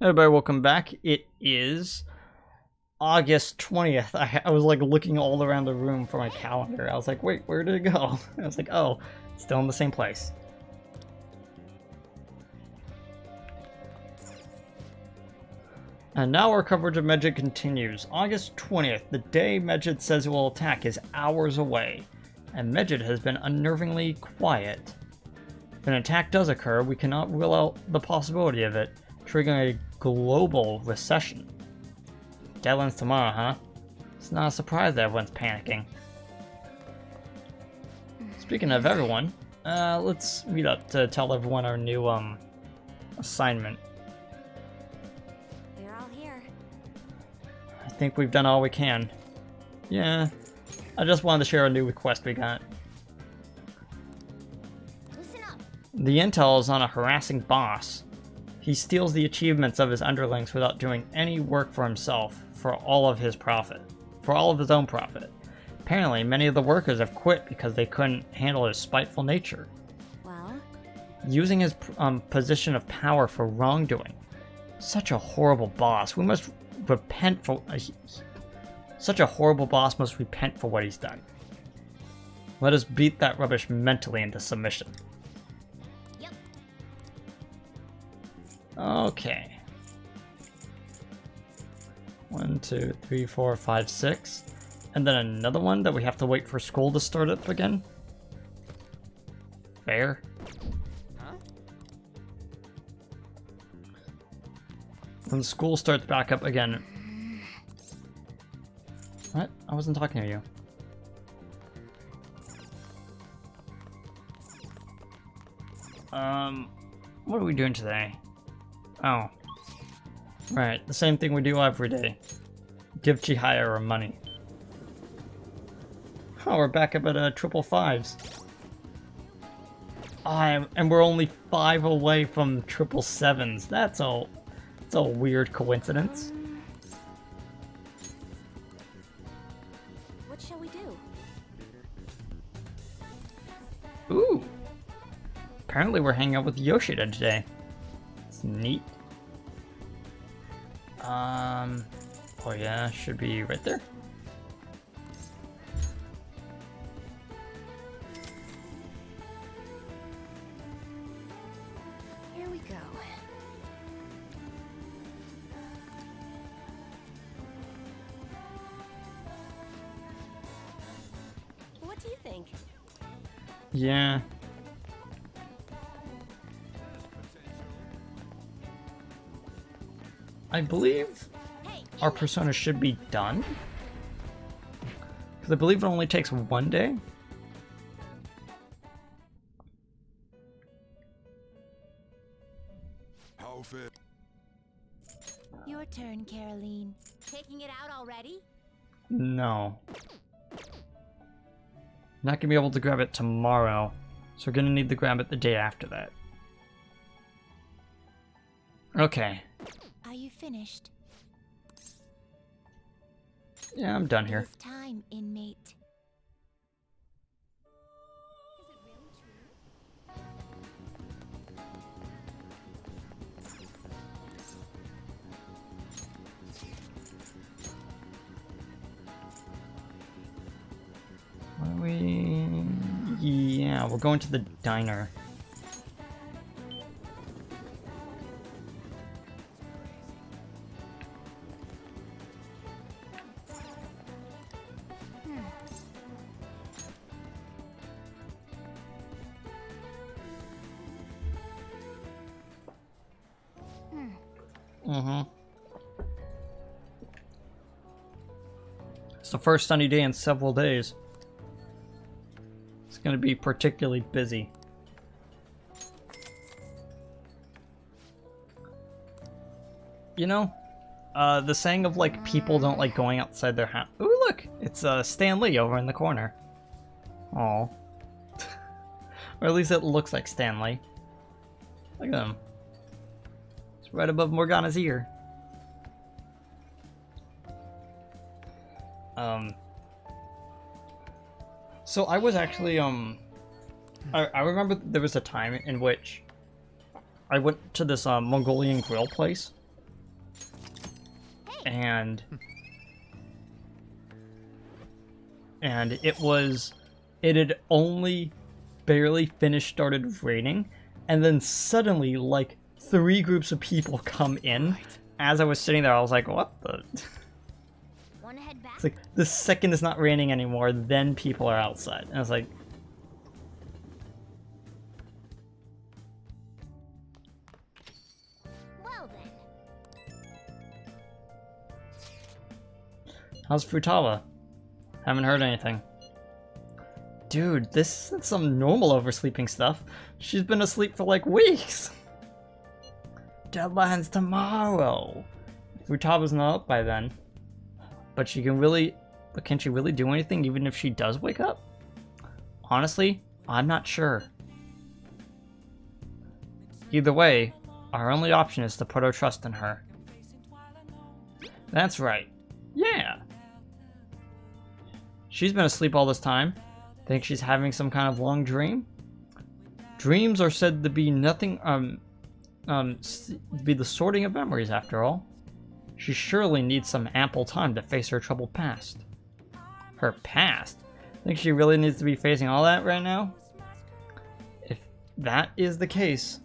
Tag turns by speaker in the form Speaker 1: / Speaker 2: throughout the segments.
Speaker 1: Everybody, welcome back. It is August 20th. I was like looking all around the room for my calendar. I was like, wait, where did it go? I was like, oh, still in the same place. And now our coverage of Medjed continues. August 20th, the day Medjed says it will attack, is hours away, and Medjed has been unnervingly quiet. If an attack does occur, we cannot rule out the possibility of it, triggering a global recession. Deadline's tomorrow, huh? It's not a surprise that everyone's panicking. Speaking of everyone, let's meet up to tell everyone our new assignment.
Speaker 2: We're all here.
Speaker 1: I think we've done all we can. Yeah, I just wanted to share a new request we got.
Speaker 2: Listen up.
Speaker 1: The intel is on a harassing boss. He steals the achievements of his underlings without doing any work for himself, for all of his own profit. Apparently, many of the workers have quit because they couldn't handle his spiteful nature.
Speaker 2: Well,
Speaker 1: Using his position of power for wrongdoing. Such a horrible boss. We must repent for... Such a horrible boss must repent for what he's done. Let us beat that rubbish mentally into submission.
Speaker 2: yep.
Speaker 1: Okay. 1, 2, 3, 4, 5, 6. And then another one that we have to wait for school to start up again. Fair.
Speaker 2: Huh?
Speaker 1: When school starts back up again. What? I wasn't talking to you. What are we doing today? Oh. Right, the same thing we do every day. Give Chihaya her money. Oh, we're back up at triple fives. And we're only 5 away from triple sevens. That's a weird coincidence.
Speaker 2: What shall we do?
Speaker 1: Ooh. Apparently we're hanging out with Yoshida today. It's neat. Oh yeah, should be right there.
Speaker 2: Here we go. What do you think?
Speaker 1: Yeah. I believe
Speaker 2: Hey,
Speaker 1: our persona should be done. Because I believe it only takes 1 day.
Speaker 3: Outfit.
Speaker 2: your turn, Caroline. Taking it out already?
Speaker 1: No. Not gonna be able to grab it tomorrow. So we're gonna need to grab it the day after that. Okay.
Speaker 2: Are you finished?
Speaker 1: Yeah, I'm done here.
Speaker 2: It's time, inmate.
Speaker 1: What are we... Yeah, we're going to the diner. Mm-hmm. It's the first sunny day in several days. It's going to be particularly busy. You know, the saying of like people don't like going outside their house. Ooh, look, it's Stan Lee over in the corner. Oh, or at least it looks like Stan Lee. Look at him. It's right above Morgana's ear. So I was actually, I remember there was a time in which I went to this Mongolian grill place and it had only barely started raining, and then suddenly like 3 groups of people come in. As I was sitting there, I was like, what the?
Speaker 2: Wanna head back?
Speaker 1: It's like the second it's not raining anymore, then people are outside. And I was like,
Speaker 2: Well then.
Speaker 1: how's Futaba? Haven't heard anything. Dude, this isn't some normal oversleeping stuff. She's been asleep for like weeks. Deadline's tomorrow. Futaba's not up by then. But she can really... But can she really do anything even if she does wake up? Honestly, I'm not sure. Either way, our only option is to put our trust in her. That's right. Yeah. She's been asleep all this time. Think she's having some kind of long dream? Dreams are said to be nothing, be the sorting of memories after all. She surely needs some ample time to face her troubled past. Her past? Think she really needs to be facing all that right now? If that is the case,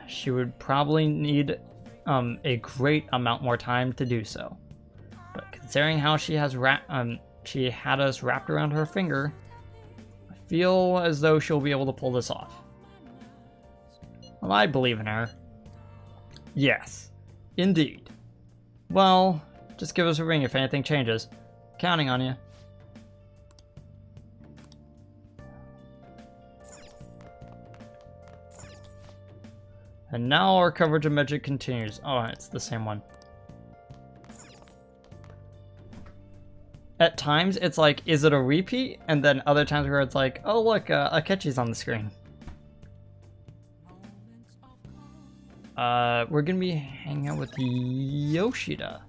Speaker 1: she would probably need a great amount more time to do so. But considering how she has she had us wrapped around her finger, I feel as though she'll be able to pull this off. Well, I believe in her. Yes, indeed. Well, just give us a ring if anything changes. Counting on you. And now our coverage of Magic continues. Oh, it's the same one. At times, it's like, is it a repeat? And then other times where it's like, oh look, Akechi's on the screen. We're gonna be hanging out with Yoshida.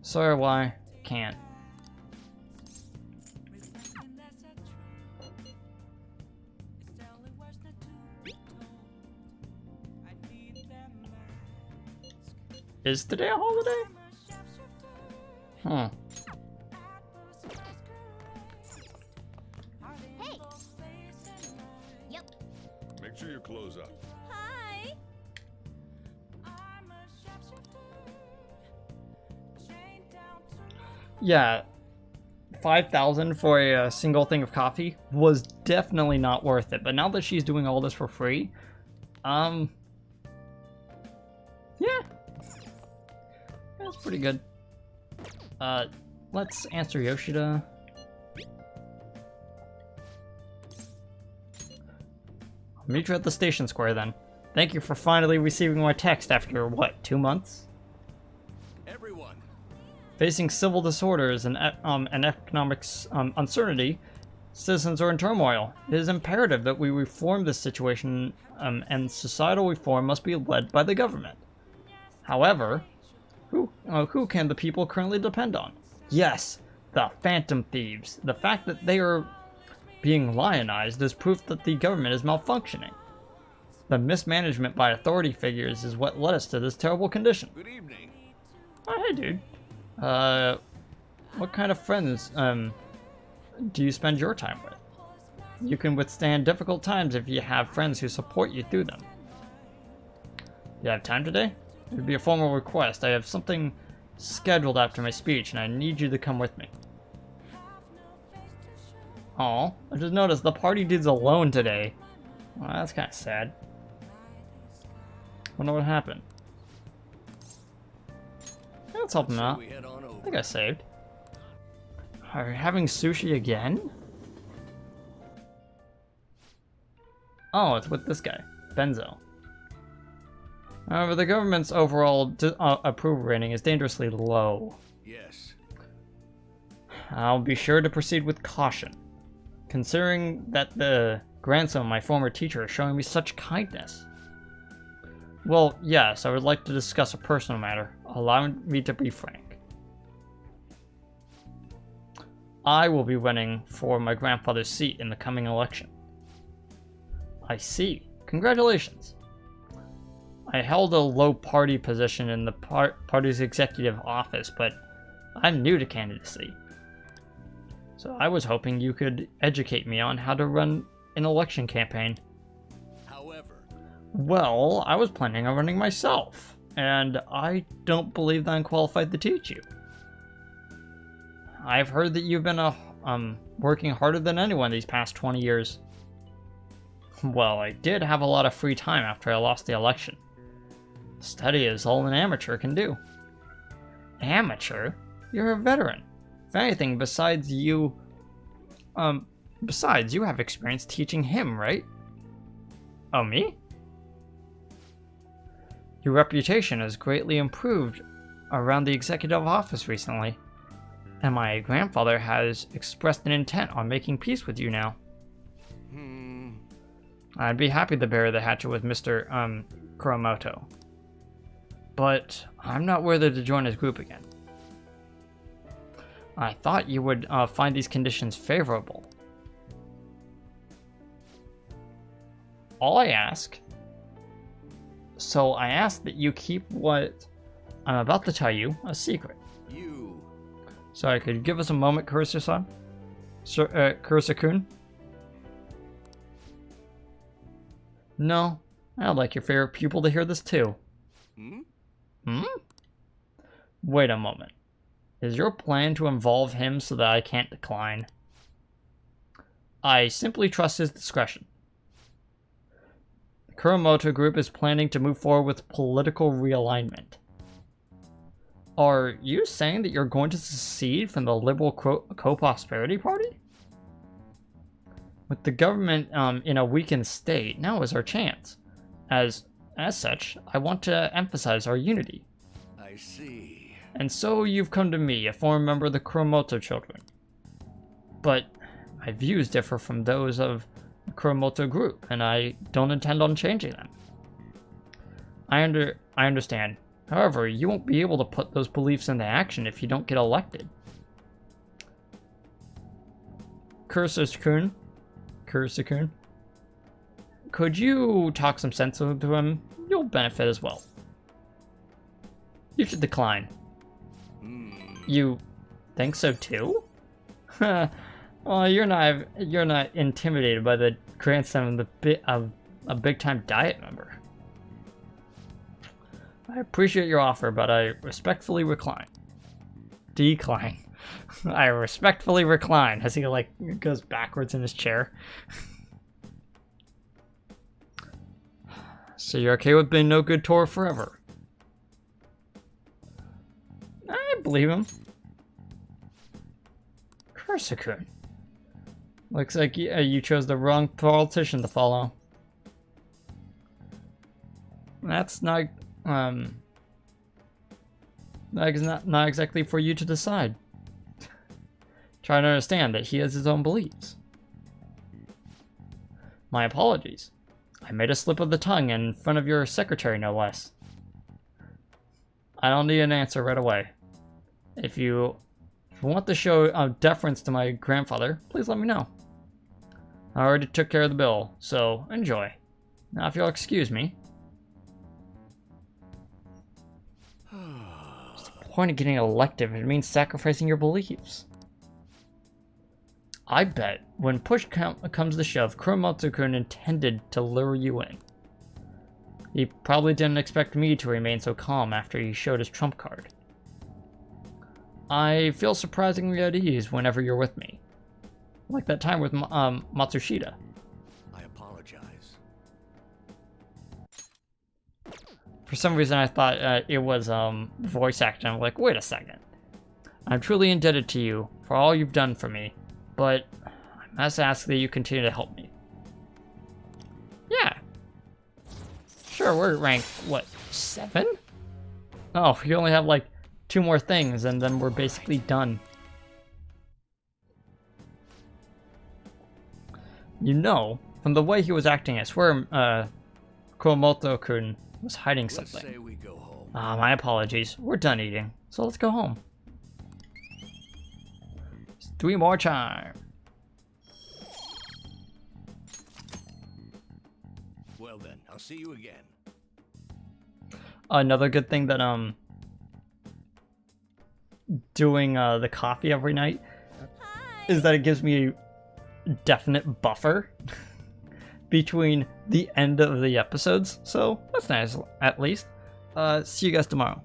Speaker 1: Sorry, why? Can't. Is today a holiday? Huh.
Speaker 2: Hey. Yep.
Speaker 3: Make sure your clothes up.
Speaker 2: Hi.
Speaker 1: Yeah, 5,000 for a single thing of coffee was definitely not worth it. But now that she's doing all this for free, yeah, that's pretty good. Let's answer Yoshida. I'll meet you at the station square then. Thank you for finally receiving my text after, what, 2 months?
Speaker 3: Everyone.
Speaker 1: Facing civil disorders and economic uncertainty, citizens are in turmoil. It is imperative that we reform this situation, and societal reform must be led by the government. However, who can the people currently depend on? Yes, the phantom thieves. The fact that they are being lionized is proof that the government is malfunctioning. The mismanagement by authority figures is what led us to this terrible condition.
Speaker 3: Good evening.
Speaker 1: Oh, hey, dude. What kind of friends, do you spend your time with? You can withstand difficult times if you have friends who support you through them. You have time today? It would be a formal request. I have something scheduled after my speech, and I need you to come with me. Aw, I just noticed the party dude's alone today. Well, that's kind of sad. Wonder what happened. Yeah, let's help him out.
Speaker 3: We head on over.
Speaker 1: I think I saved. Are we having sushi again? Oh, it's with this guy, Benzo. However, the government's overall approval rating is dangerously low.
Speaker 3: Yes.
Speaker 1: I'll be sure to proceed with caution, considering that the grandson of my former teacher is showing me such kindness. Well, yes, I would like to discuss a personal matter. Allow me to be frank. I will be running for my grandfather's seat in the coming election. I see. Congratulations. I held a low party position in the party's executive office, but I'm new to candidacy. So I was hoping you could educate me on how to run an election campaign.
Speaker 3: However,
Speaker 1: Well, I was planning on running myself, and I don't believe that I'm qualified to teach you. I've heard that you've been working harder than anyone these past 20 years. Well, I did have a lot of free time after I lost the election. Study is all an amateur can do. Amateur? You're a veteran. If anything, besides you have experience teaching him, right? Oh, me? Your reputation has greatly improved around the executive office recently, and my grandfather has expressed an intent on making peace with you now. I'd be happy to bury the hatchet with Mr. Kuromoto, but I'm not worthy to join his group again. I thought you would find these conditions favorable. I ask that you keep what I'm about to tell you a secret. Sorry, could you give us a moment, Kurusu-san? Kurusu-kun? No, I'd like your favorite pupil to hear this too. Wait a moment. Is your plan to involve him so that I can't decline? I simply trust his discretion. The Kuromoto Group is planning to move forward with political realignment. Are you saying that you're going to secede from the Liberal Co-Prosperity Party? With the government in a weakened state, now is our chance. As such, I want to emphasize our unity.
Speaker 3: I see.
Speaker 1: And so you've come to me, a former member of the Kuromoto children. But my views differ from those of the Kuromoto group, and I don't intend on changing them. I understand. However, you won't be able to put those beliefs into action if you don't get elected. Kurusu-kun, could you talk some sense into him? You'll benefit as well. You should decline. You think so too? Well, you're not intimidated by the grandson of a big-time diet member. I appreciate your offer, but I respectfully decline. I respectfully recline as he goes backwards in his chair. So you're okay with being no good to her forever? I believe him. Kurusu-kun. Looks like you chose the wrong politician to follow. That's not exactly for you to decide. Try to understand that he has his own beliefs. My apologies. I made a slip of the tongue in front of your secretary, no less. I don't need an answer right away. If you want to show deference to my grandfather, please let me know. I already took care of the bill, so enjoy. Now if you'll excuse me. What's the point of getting elected if it means sacrificing your beliefs? I bet when push comes to shove, Kuromoto-kun intended to lure you in. He probably didn't expect me to remain so calm after he showed his trump card. I feel surprisingly at ease whenever you're with me. Like that time with Matsushita.
Speaker 3: I apologize.
Speaker 1: For some reason I thought it was voice acting. I'm like, wait a second. I'm truly indebted to you for all you've done for me, but I must ask that you continue to help me. Yeah. Sure, we're ranked, what, 7? Oh, we only have like 2 more things and then we're basically done. You know, from the way he was acting, I swear Kuromoto-kun was hiding something.
Speaker 3: Let's say we go home.
Speaker 1: My apologies. We're done eating, so let's go home. 3 more time.
Speaker 3: see you again.
Speaker 1: Another good thing that doing the coffee every night is that it gives me a definite buffer between the end of the episodes, so that's nice at least. See you guys tomorrow.